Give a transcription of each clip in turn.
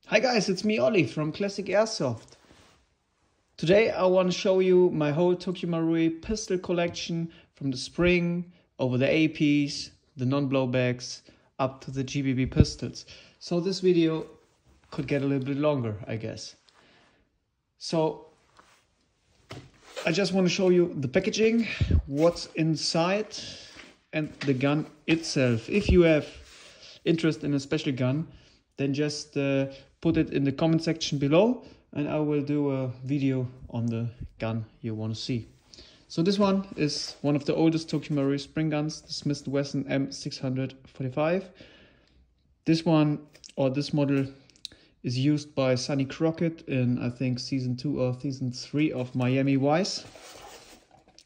Hi guys, it's me Ollie from Classic Airsoft. Today I want to show you my whole Tokyo Marui pistol collection from the spring over the APs, the non-blowbacks up to the GBB pistols. So this video could get a little bit longer, I guess. So I just want to show you the packaging, what's inside and the gun itself. If you have interest in a special gun, then just put it in the comment section below and I will do a video on the gun you want to see. So this one is one of the oldest Tokyo Marui spring guns, the Smith & Wesson M645. This one, or this model, is used by Sonny Crockett in, I think, season 2 or season 3 of Miami Vice.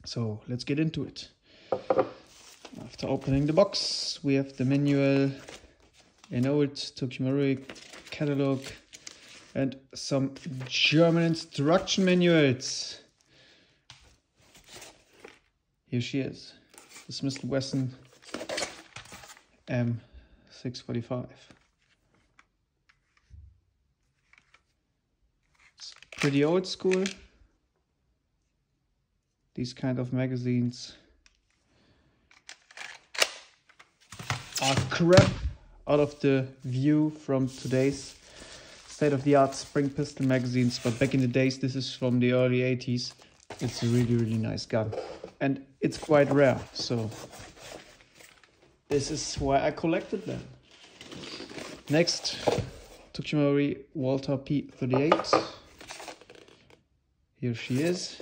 So let's get into it. After opening the box, we have the manual, an old Tokyo Marui catalog, and some German instruction manuals. Here she is, the Smith & Wesson M645. It's pretty old school. These kind of magazines are crap out of the view from today's state-of-the-art spring pistol magazines, but back in the days, this is from the early 80s. It's a really nice gun, and it's quite rare, so this is why I collected them. Next, Tokyo Marui Walther P38. Here she is.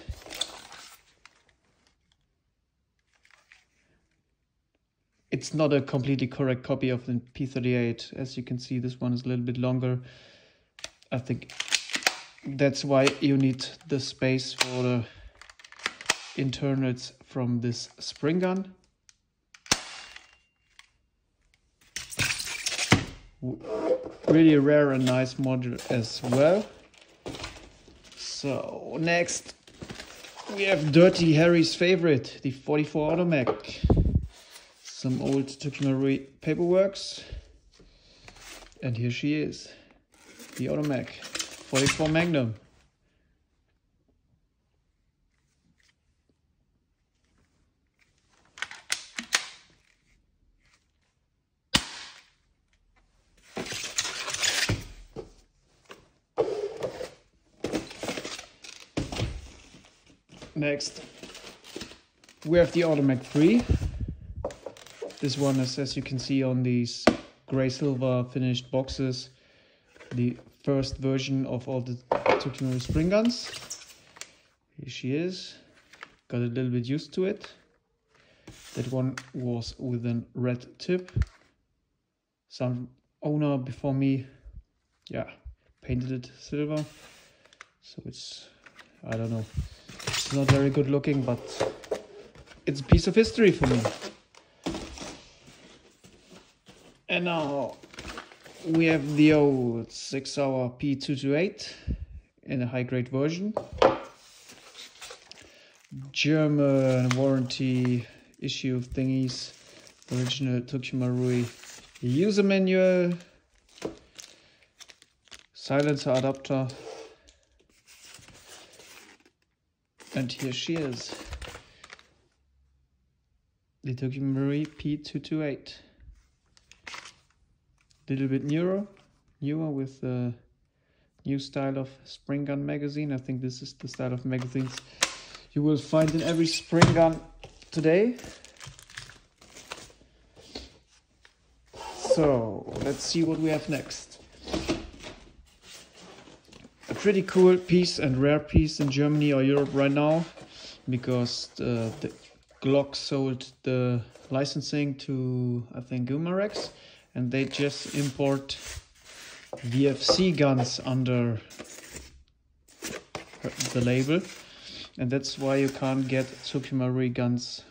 It's not a completely correct copy of the P38. As you can see, this one is a little bit longer. I think that's why you need the space for the internals from this spring gun. Really rare and nice model as well. So next we have Dirty Harry's favorite, the 44 Automatic. Some old Tokyo Marui paperworks, and here she is, the Automac 44 Magnum. Next we have the Automac 3. This one is, as you can see on these gray silver finished boxes, the first version of all the Tokyo Marui spring guns. Here she is. Got a little bit used to it. That one was with a red tip. Some owner before me, painted it silver. So it's, I don't know, it's not very good looking, but it's a piece of history for me. And now we have the old 6-hour P228 in a high-grade version. German warranty issue thingies. Original Tokyo Marui user manual. Silencer adapter. And here she is. The Tokyo Marui P228. Little bit newer with the new style of spring gun magazine. I think this is the style of magazines you will find in every spring gun today. So let's see what we have next. A pretty cool piece and rare piece in Germany or Europe right now, because the Glock sold the licensing to, I think, Gumarex. And they just import VFC guns under the label. And that's why you can't get Tokyo Marui guns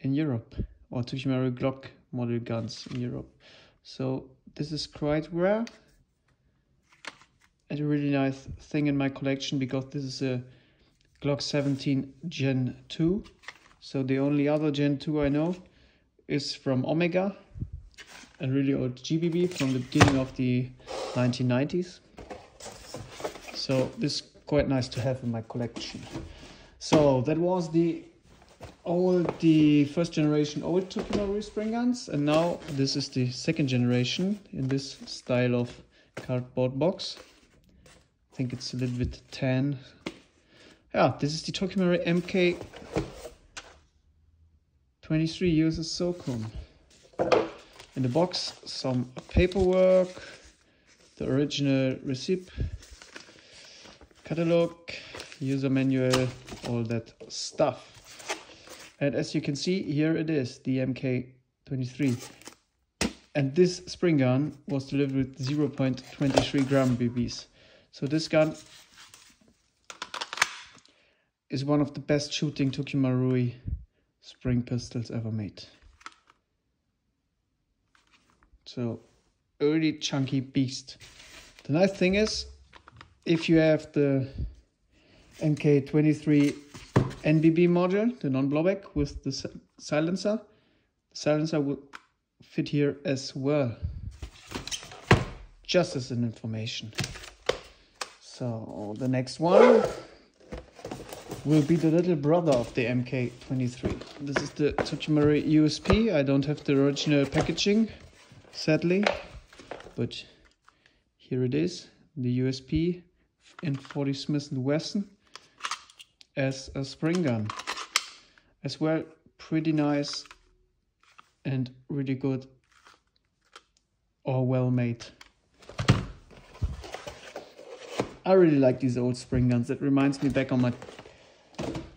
in Europe, or Tokyo Marui Glock model guns in Europe. So this is quite rare. And a really nice thing in my collection, because this is a Glock 17 Gen 2. So the only other Gen 2 I know is from Omega. a really old GBB from the beginning of the 1990s. So this is quite nice to have in my collection. So that was the first generation old Tokyo Marui spring guns, and now this is the second generation in this style of cardboard box. I think it's a little bit tan. Yeah, this is the Tokyo Marui MK23 uses Socom. In the box, some paperwork, the original receipt, catalog, user manual, all that stuff. And as you can see, here it is, the MK23. And this spring gun was delivered with 0.23 gram BBs. So this gun is one of the best shooting Tokyo Marui spring pistols ever made. So, a really chunky beast. The nice thing is, if you have the MK23 NBB module, the non-blowback with the silencer will fit here as well. Just as an information. So the next one will be the little brother of the MK23. This is the Tokyo Marui USP. I don't have the original packaging, sadly, but here it is, the USP in 40 Smith & Wesson as a spring gun. As well, pretty nice and really good or well made. I really like these old spring guns. It reminds me back on my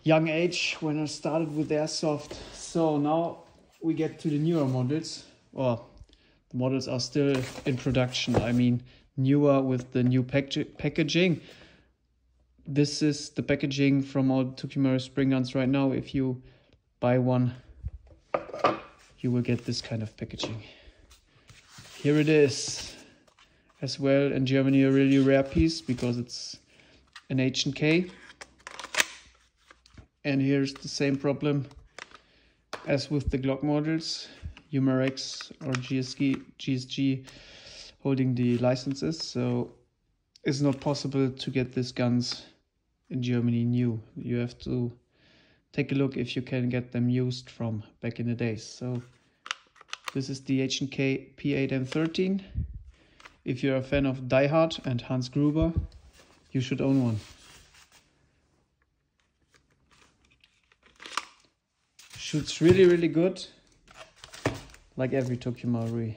young age when I started with airsoft. So now we get to the newer models. Well, the models are still in production. I mean, newer with the new packaging. This is the packaging from all Tokyo Marui spring guns right now. If you buy one, you will get this kind of packaging. Here it is. As well, in Germany, a really rare piece because it's an H&K. And here's the same problem as with the Glock models, Umarex or GSG holding the licenses. So it's not possible to get these guns in Germany new. You have to take a look if you can get them used from back in the days. So this is the H&K P8M13. If you're a fan of Die Hard and Hans Gruber, you should own one. Shoots really, really good, like every Tokyo Marui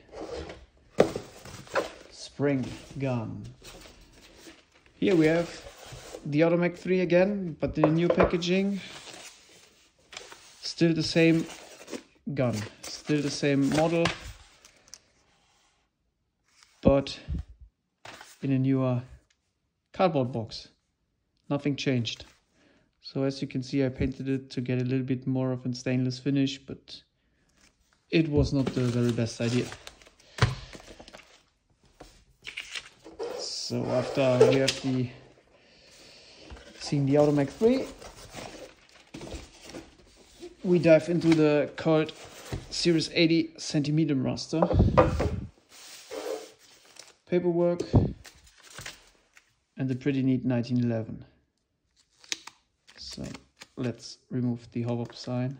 spring gun. Here we have the Automac 3 again, but in a new packaging. Still the same gun, still the same model, but in a newer cardboard box. Nothing changed. So as you can see, I painted it to get a little bit more of a stainless finish, but it was not the very best idea. So after we have seen the Automac 3, we dive into the Colt Series 80 centimeter raster. Paperwork and the pretty neat 1911. So let's remove the hop-up sign.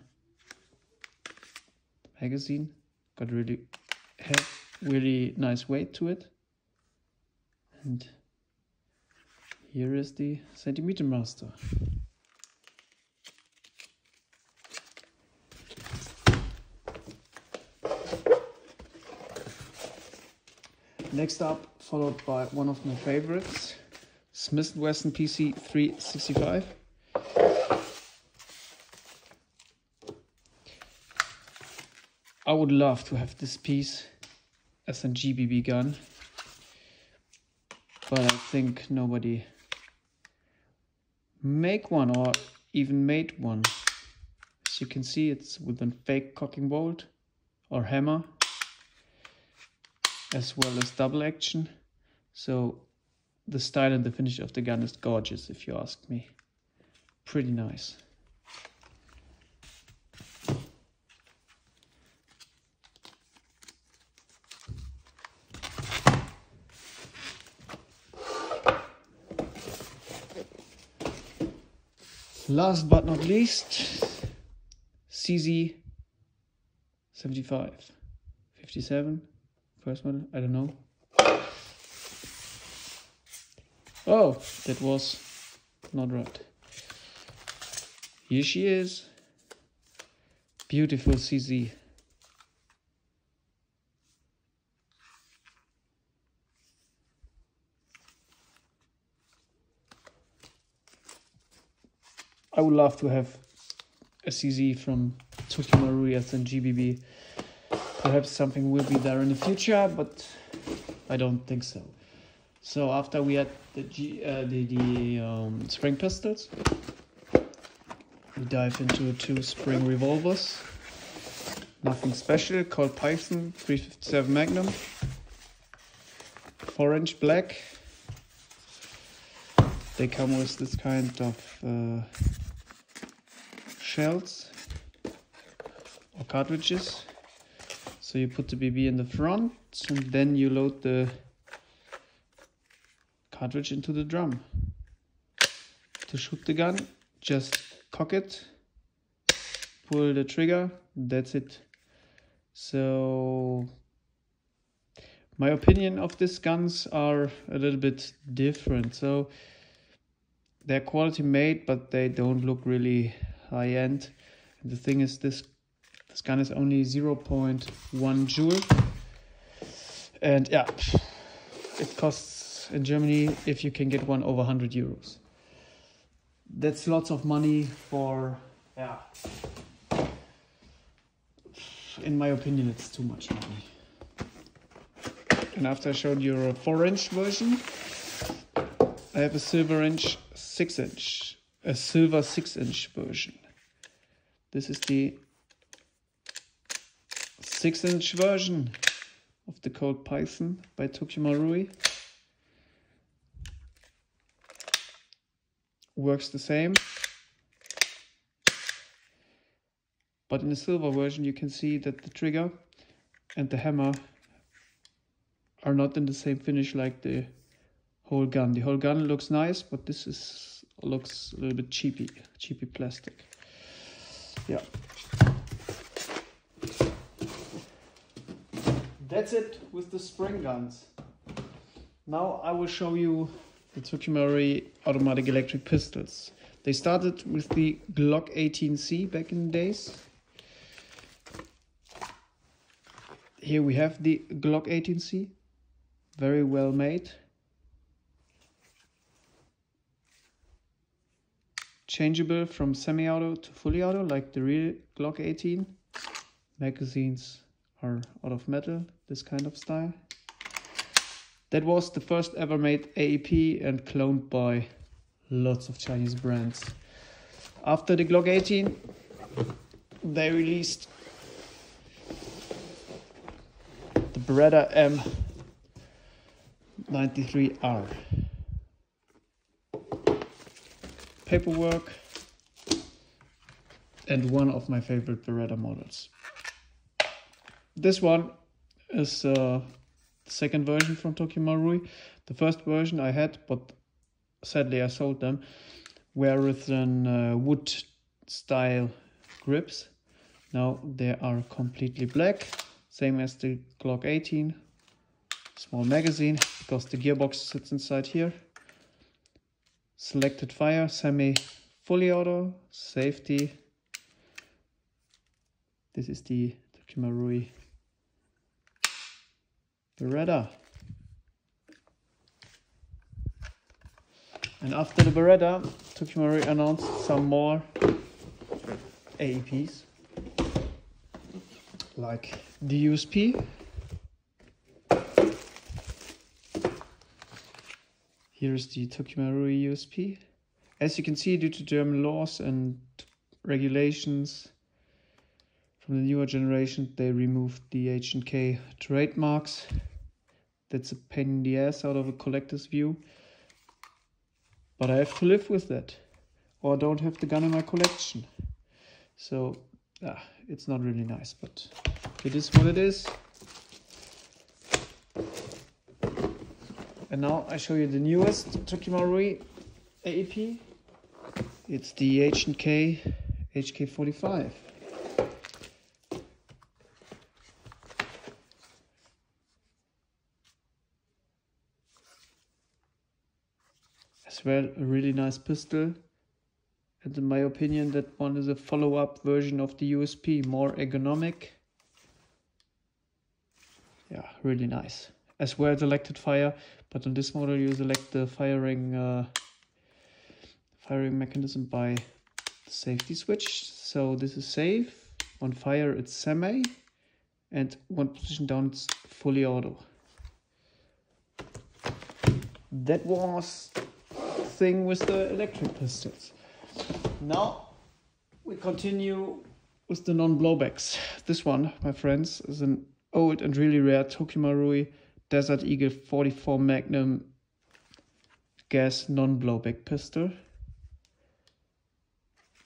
The magazine got really nice weight to it. And here is the centimeter master. Next up, followed by one of my favorites, Smith & Wesson PC 365. I would love to have this piece as a GBB gun, but I think nobody make one or even made one. As you can see, it's with a fake cocking bolt or hammer, as well as double action. So the style and the finish of the gun is gorgeous, if you ask me. Pretty nice. Last but not least, CZ 75, 57, first model, I don't know. Oh, that was not right. Here she is. Beautiful CZ. I would love to have a CZ from Tokyo Marui as an GBB. Perhaps something will be there in the future, but I don't think so. So after we had the spring pistols, we dive into 2 spring revolvers. Nothing special, Colt Python 357 Magnum, 4-inch black. They come with this kind of shells or cartridges. So you put the BB in the front and then you load the cartridge into the drum. To shoot the gun, just cock it, pull the trigger, that's it. So my opinion of these guns are a little bit different. So they're quality made, but they don't look really high end. And the thing is, this gun is only 0.1 joule. And yeah, it costs in Germany, if you can get one, over 100 euros. That's lots of money for, yeah. In my opinion, it's too much money. And after I showed you a 4-inch version, I have a silver 6-inch, a silver 6-inch version. This is the 6-inch version of the Colt Python by Tokyo Marui. Works the same. But in the silver version you can see that the trigger and the hammer are not in the same finish like the whole gun. The whole gun looks nice, but this looks a little bit cheapy plastic. Yeah. That's it with the spring guns. Now I will show you the Tokyo Marui automatic electric pistols. They started with the Glock 18C back in the days. Here we have the Glock 18C, very well made. Changeable from semi-auto to fully auto, like the real Glock 18. Magazines are out of metal, this kind of style. That was the first ever made AEP and cloned by lots of Chinese brands. After the Glock 18, they released the Beretta M93R. Paperwork and one of my favorite Beretta models. This one is the second version from Tokyo Marui. The first version I had, but sadly I sold them, were with wood style grips. Now they are completely black, same as the Glock 18. Small magazine, because the gearbox sits inside here. Selected fire, semi fully auto, safety. This is the Tokyo Marui Beretta. And after the Beretta, Tokyo Marui announced some more AEPs, like the USP. Here's the Tokyo Marui USP. As you can see, due to German laws and regulations from the newer generation, they removed the H&K trademarks. That's a pain in the ass out of a collector's view. But I have to live with that, or I don't have the gun in my collection. So, it's not really nice, but it is what it is. And now I show you the newest Tokyo Marui AEP. It's the H&K HK45. As well, a really nice pistol. And in my opinion, that one is a follow-up version of the USP, more ergonomic. Yeah, really nice. As well, selected fire, but on this model you select the firing mechanism by the safety switch. So this is safe. On fire it's semi, and one position down it's fully auto. That was the thing with the electric pistols. Now we continue with the non-blowbacks. This one, my friends, is an old and really rare Tokyo Marui Desert Eagle 44 Magnum gas non-blowback pistol.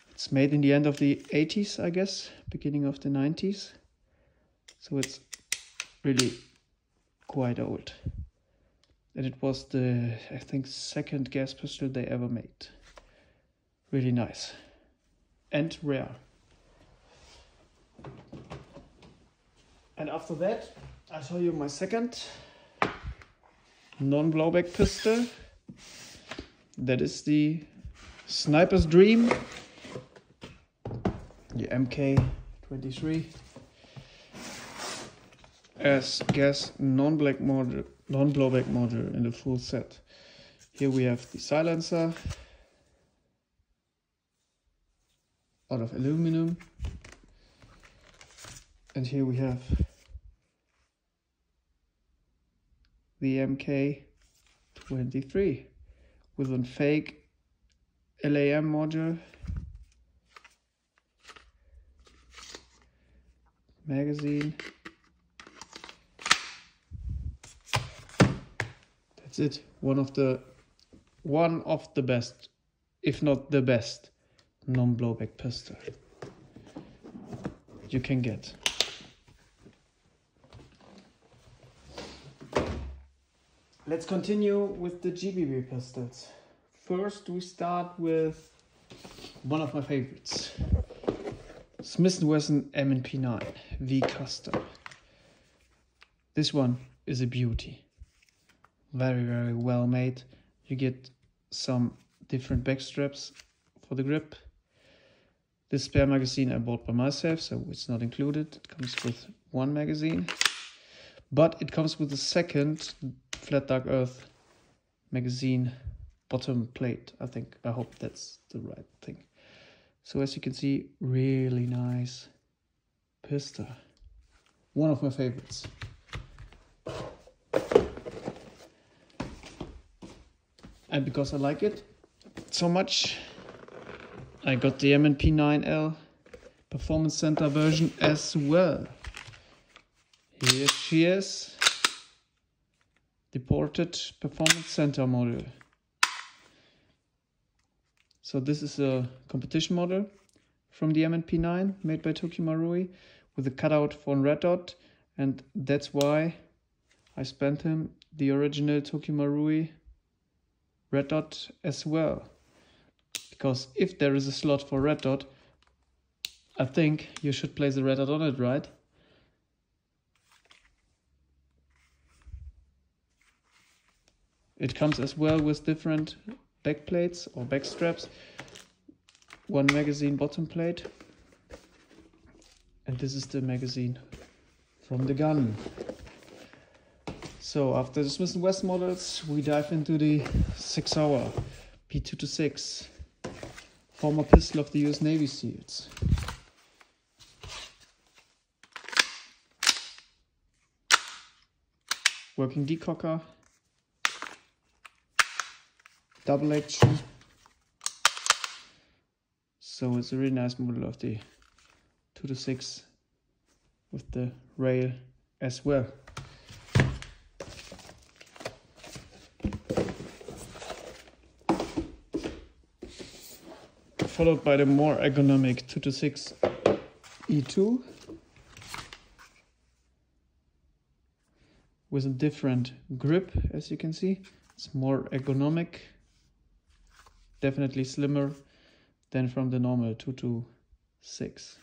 It's made in the end of the 80s, I guess, beginning of the 90s. So it's really quite old. And it was the, I think, second gas pistol they ever made. Really nice and rare. And after that, I'll show you my second non-blowback pistol. That is the Sniper's Dream, the MK23 as gas non-blowback module in the full set. Here we have the silencer out of aluminum, and here we have the MK23 with a fake LAM module, magazine. That's it. One of the best, if not the best, non-blowback pistol you can get. Let's continue with the GBB pistols. First we start with one of my favorites, Smith & Wesson M&P9 V Custom. This one is a beauty. Very, very well made. You get some different back straps for the grip. This spare magazine I bought by myself, so it's not included. It comes with one magazine, but it comes with a second Flat Dark Earth magazine bottom plate. I hope that's the right thing. So as you can see, really nice pistol. One of my favorites. And because I like it so much, I got the M&P9L Performance Center version as well. Here she is, the ported Performance Center model. So this is a competition model from the M&P9 made by Tokyo Marui with a cutout for a red dot, and that's why I spent him the original Tokyo Marui red dot as well. Because if there is a slot for red dot, I think you should place the red dot on it, right? It comes as well with different back plates or back straps. One magazine bottom plate. And this is the magazine from the gun. So after the Smith & Wesson models, we dive into the 6-hour P226. Former pistol of the US Navy SEALs. Working decocker. Double action. So it's a really nice model of the 226 with the rail as well. Followed by the more ergonomic 226 E2 with a different grip, as you can see. It's more ergonomic, definitely slimmer than from the normal 226.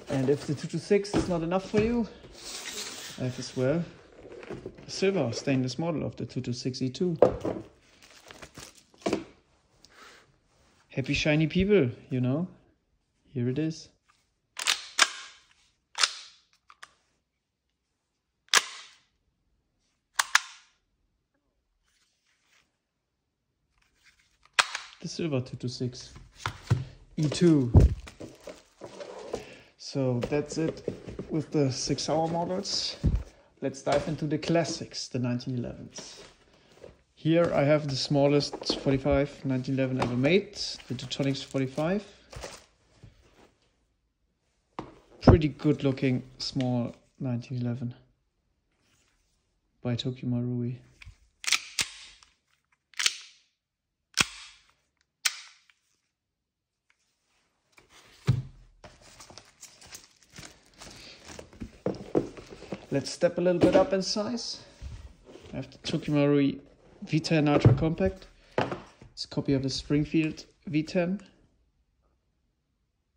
And if the 226 is not enough for you, I have as well a silver stainless model of the 226E2. Happy shiny people, you know. Here it is. The silver 226 E2. So that's it with the 6-hour models. Let's dive into the classics, the 1911s. Here I have the smallest 45 1911 ever made, the Teutonics 45. Pretty good looking small 1911 by Tokyo Marui. Let's step a little bit up in size. I have the Tokyo Marui V10 Ultra Compact. It's a copy of the Springfield V10.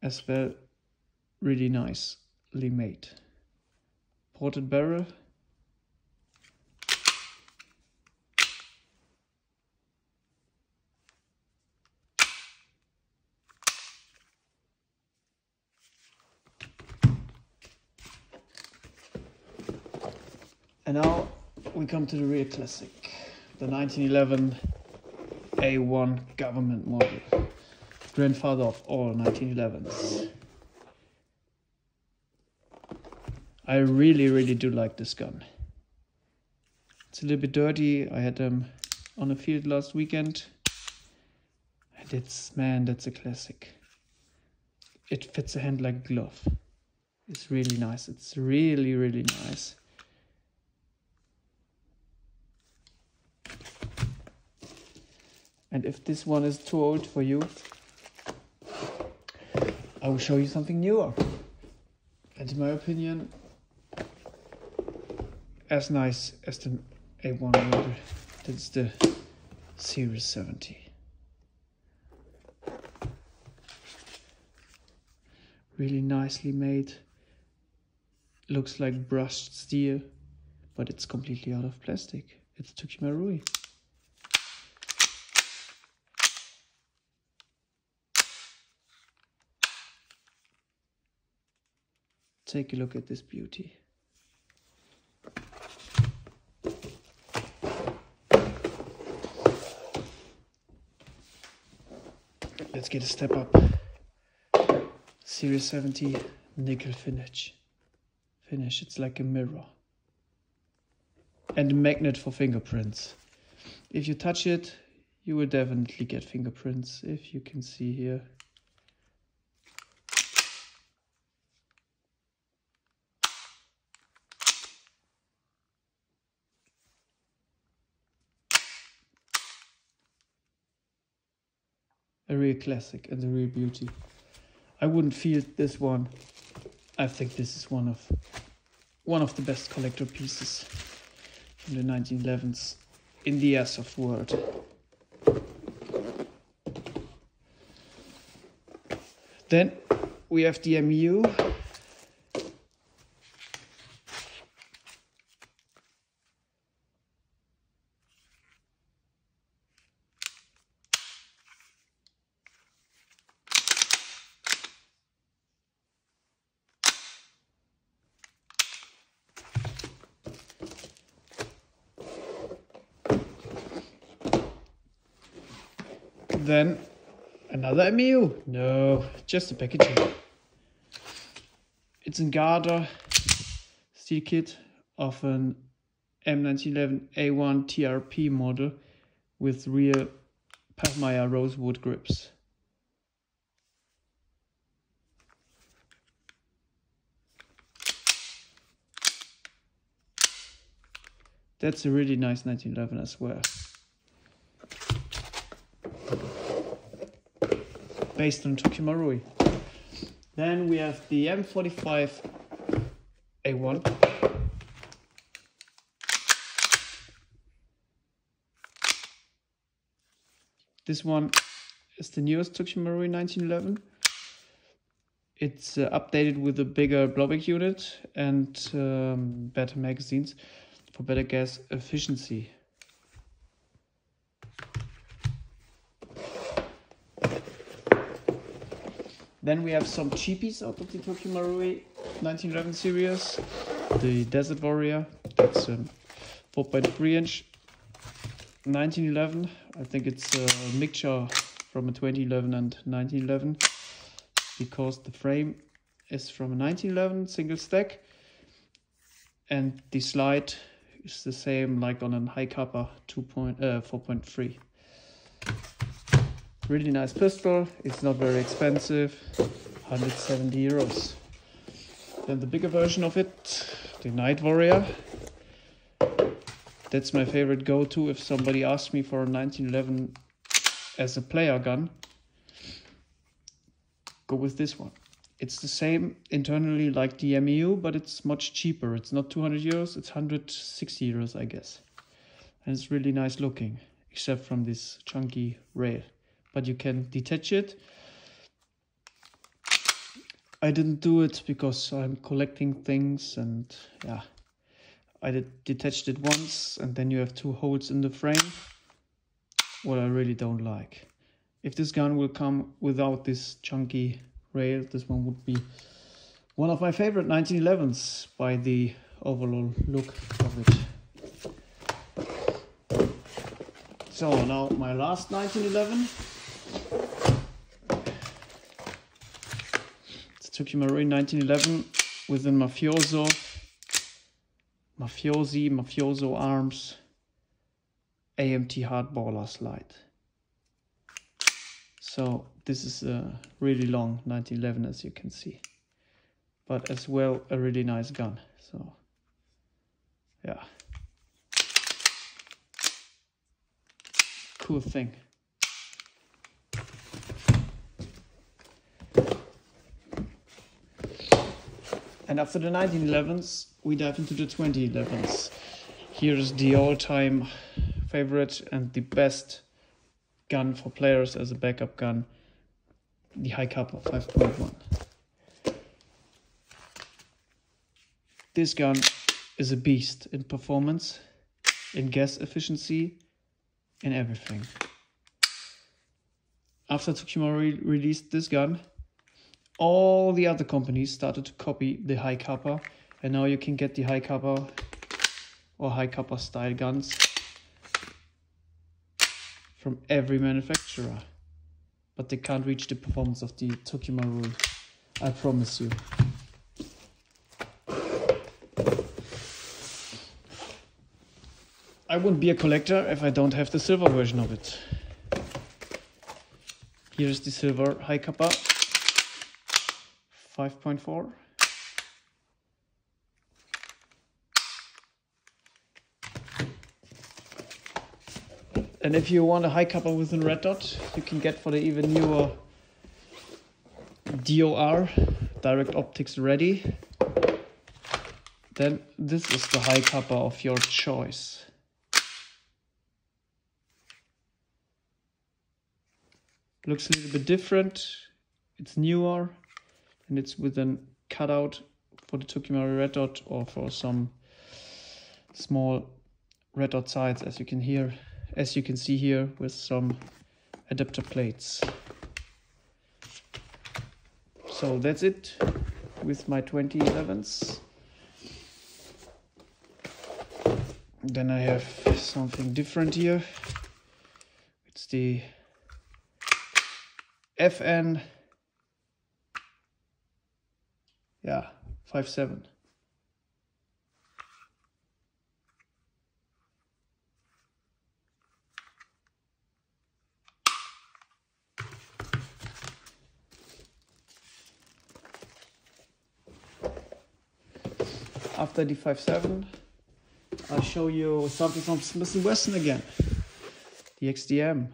As well, really nicely made. Ported barrel. And now we come to the real classic, the 1911 A1 government model, grandfather of all 1911s. I really do like this gun. It's a little bit dirty. I had them on the field last weekend, and that's a classic. It fits a hand like a glove. It's really nice. It's really nice. And if this one is too old for you, I will show you something newer. And in my opinion, as nice as the A1 model. That's the Series 70. Really nicely made. Looks like brushed steel, but it's completely out of plastic. It's Tokyo Marui. Take a look at this beauty. Let's get a step up. Series 70 nickel finish. It's like a mirror. And a magnet for fingerprints. If you touch it, you will definitely get fingerprints, if you can see here. A real classic and a real beauty. I wouldn't feel this one. I think this is one of the best collector pieces from the 1911s in the airsoft world. Then we have the MU. Then another MU. No, just a packaging. It's a Garda steel kit of an M1911 A1 TRP model with real Pachmayr rosewood grips. That's a really nice 1911 as well. Based on Tokyo Marui. Then we have the M45 A1. This one is the newest Tokyo Marui 1911. It's updated with a bigger blowback unit and better magazines for better gas efficiency. Then we have some cheapies out of the Tokyo Marui 1911 series. The Desert Warrior, that's 4.3 inch 1911. I think it's a mixture from a 2011 and 1911 because the frame is from a 1911 single stack and the slide is the same like on a high kappa 4.3. Really nice pistol. It's not very expensive, 170 euros. Then the bigger version of it, the Night Warrior. That's my favorite go-to if somebody asks me for a 1911 as a player gun. Go with this one. It's the same internally like the MEU, but it's much cheaper. It's not 200 euros, it's 160 euros, I guess. And it's really nice looking, except from this chunky rail. But you can detach it. I didn't do it because I'm collecting things and yeah. I detached it once and then you have 2 holes in the frame. What I really don't like. If this gun will come without this chunky rail, this one would be one of my favorite 1911s by the overall look of it. So now my last 1911. It's Tokyo Marui 1911 with a Mafioso Arms AMT hardballer slide. So this is a really long 1911 as you can see, but as well a really nice gun. So yeah, cool thing. And after the 1911s, we dive into the 2011s. Here is the all-time favorite and the best gun for players as a backup gun, the High Kappa 5.1. This gun is a beast in performance, in gas efficiency, in everything. After Tokyo Marui released this gun, all the other companies started to copy the High Kappa, and now you can get the High Kappa or High Kappa style guns from every manufacturer, but they can't reach the performance of the Tokyo Marui, I promise you. I wouldn't be a collector if I don't have the silver version of it. Here's the silver High Kappa 5.4. And if you want a High Kappa with a red dot, you can get for the even newer DOR, Direct Optics Ready. Then this is the High Kappa of your choice. Looks a little bit different. It's newer. And it's with a cutout for the Tokyo Marui red dot or for some small red dot sides, as you can see here, with some adapter plates. So that's it with my 2011s. Then I have something different here. It's the FN 5.7. After the 5.7, I'll show you something from Smith & Wesson again. The XDM,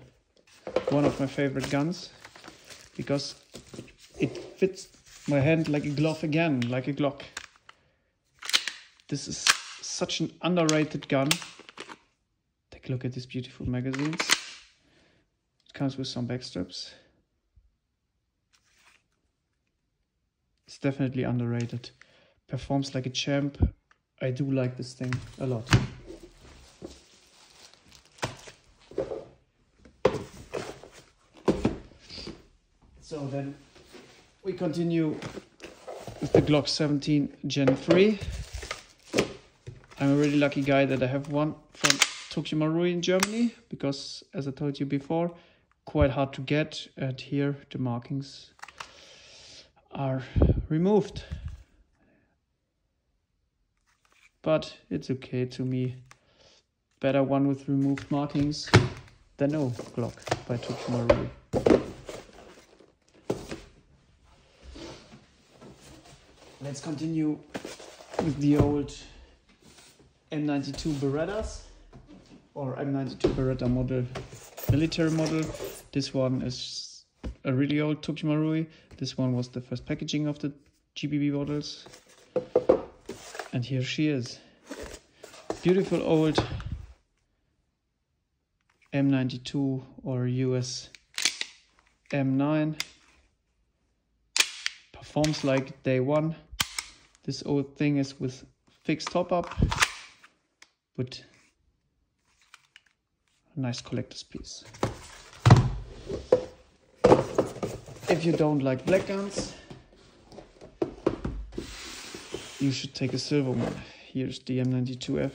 one of my favorite guns, because it fits my hand like a glove again, like a Glock. This is such an underrated gun. Take a look at these beautiful magazines. It Comes with some back straps. It's definitely underrated. Performs like a champ. I do like this thing a lot. So then we continue with the Glock 17 Gen 3. I'm a really lucky guy that I have one from Tokyo Marui in Germany, because as I told you before, quite hard to get, and here the markings are removed. But it's okay to me. Better one with removed markings than no Glock by Tokyo Marui. Let's continue with the old M92 Berettas, or M92 Beretta model, military model. This one is a really old Tokyo Marui. This one was the first packaging of the GBB models. And here she is. Beautiful old M92 or US M9. Performs like day one. This old thing is with fixed top up, but a nice collector's piece. If you don't like black guns, you should take a silver one. Here's the M92F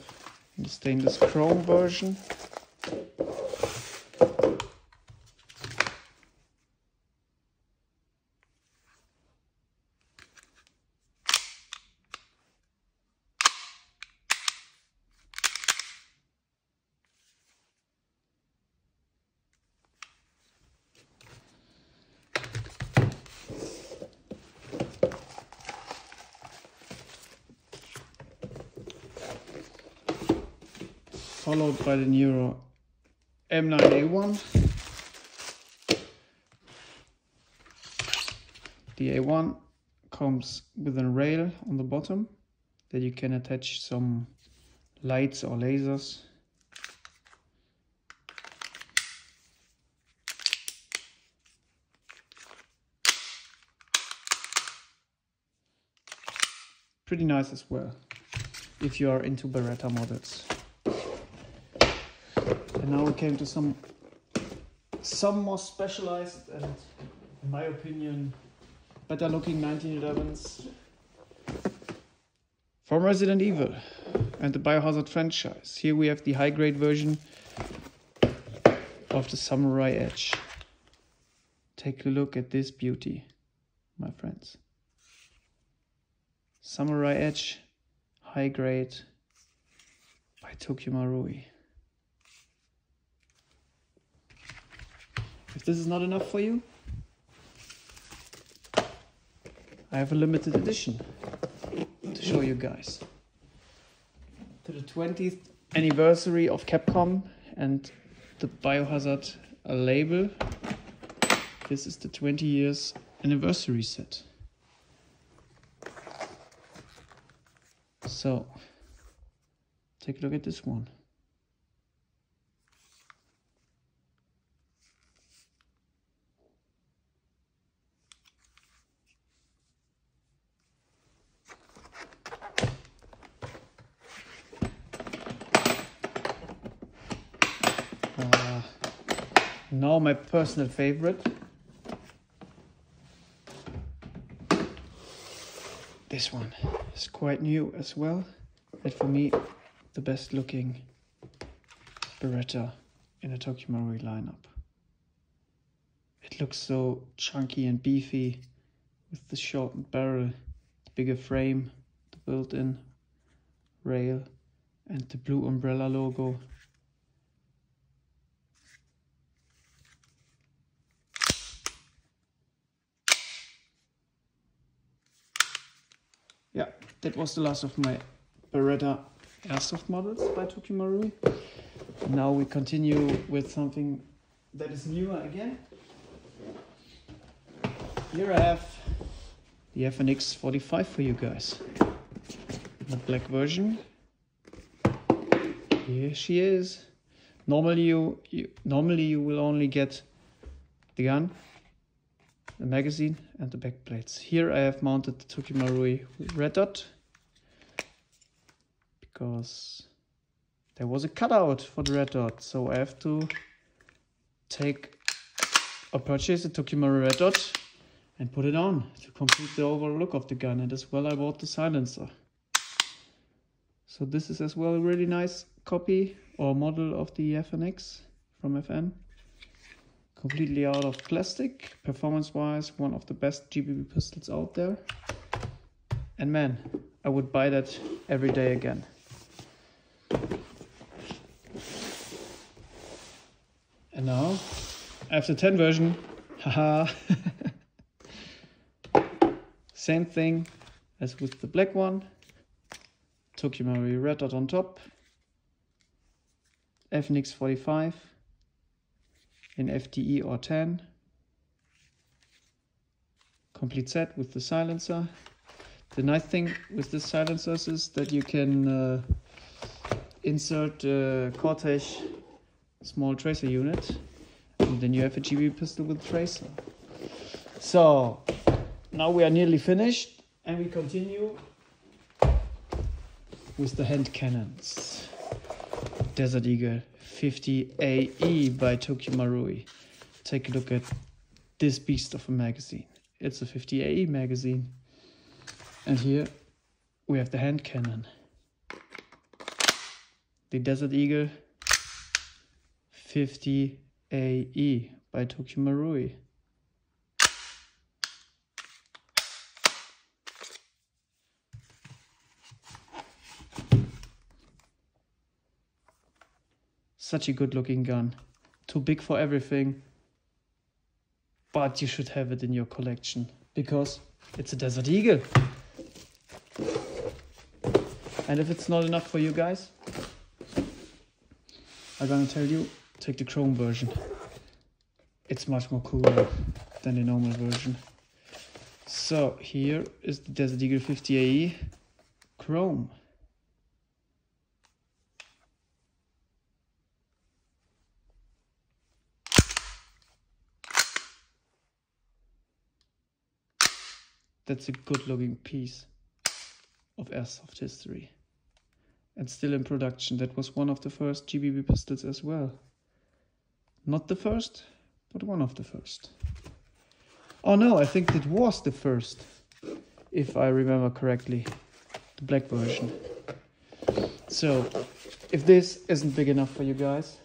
in the stainless chrome version. Followed by the newer M9A1. The A1 comes with a rail on the bottom that you can attach some lights or lasers. Pretty nice as well, if you are into Beretta models. And now we came to some more specialized and, in my opinion, better looking 1911s from Resident Evil and the Biohazard franchise. Here we have the high grade version of the Samurai Edge. Take a look at this beauty, my friends. Samurai Edge, high grade by Tokyo Marui. If this is not enough for you, I have a limited edition to show you guys. To the 20th anniversary of Capcom and the Biohazard label, this is the 20 years anniversary set. So, take a look at this one. Now my personal favorite. This one is quite new as well. And for me, the best looking Beretta in a Tokyo Marui lineup. It looks so chunky and beefy with the shortened barrel, the bigger frame, the built-in rail and the blue umbrella logo. Yeah, that was the last of my Beretta Airsoft models by Tokyo Marui. Now we continue with something that is newer again. Here I have the FNX 45 for you guys. The black version. Here she is. Normally you will only get the gun, the magazine and the back plates. Here I have mounted the Tokyo Marui red dot because there was a cutout for the red dot, so I have to purchase the Tokyo Marui red dot and put it on to complete the overall look of the gun. And as well I bought the silencer. So this is as well a really nice copy or model of the FNX from FN. Completely out of plastic, performance wise one of the best GBB pistols out there. And man, I would buy that every day again. And now I have the 10 version. Haha. Same thing as with the black one. Tokyo Marui red dot on top. FNX 45 in FTE or 10. Complete set with the silencer. The nice thing with the silencers is that you can insert a Cortege small tracer unit, and then you have a GB pistol with tracer. So now we are nearly finished and we continue with the hand cannons. Desert Eagle 50 AE by Tokyo Marui. Take a look at this beast of a magazine. It's a 50 AE magazine. And here we have the hand cannon. The Desert Eagle 50 AE by Tokyo Marui. Such a good looking gun. Too big for everything, but you should have it in your collection because it's a Desert Eagle. And if it's not enough for you guys, I'm gonna tell you, take the chrome version. It's much more cooler than the normal version. So here is the Desert Eagle 50 AE chrome. That's a good looking piece of airsoft history. And still in production. That was one of the first GBB pistols as well. Not the first, but one of the first. Oh no, I think it was the first, if I remember correctly. The black version. So, if this isn't big enough for you guys,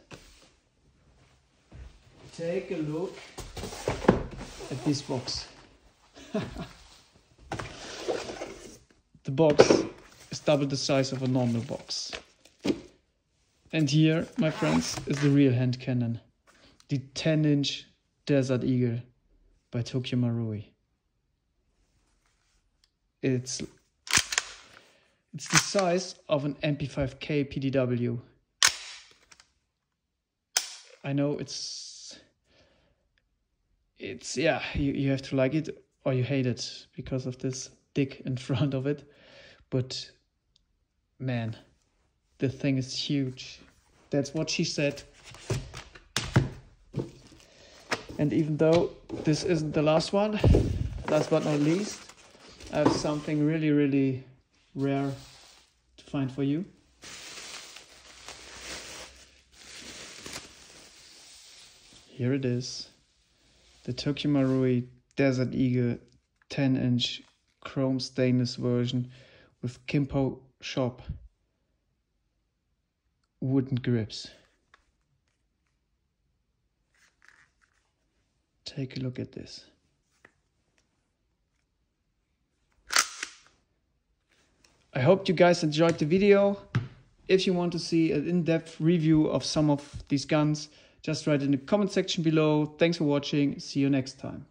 take a look at this box. The box is double the size of a normal box. And here, my friends, is the real hand cannon. The 10-inch Desert Eagle by Tokyo Marui. It's the size of an MP5K PDW. I know it's yeah, you have to like it or you hate it because of this dick in front of it. But man, the thing is huge. That's what she said. And even though this isn't the last one, last but not least, I have something really, really rare to find for you. Here it is. The Tokyo Marui Desert Eagle 10-inch chrome stainless version with Kimpo shop wooden grips. Take a look at this. I hope you guys enjoyed the video. If you want to see an in-depth review of some of these guns, just write in the comment section below. Thanks for watching. See you next time.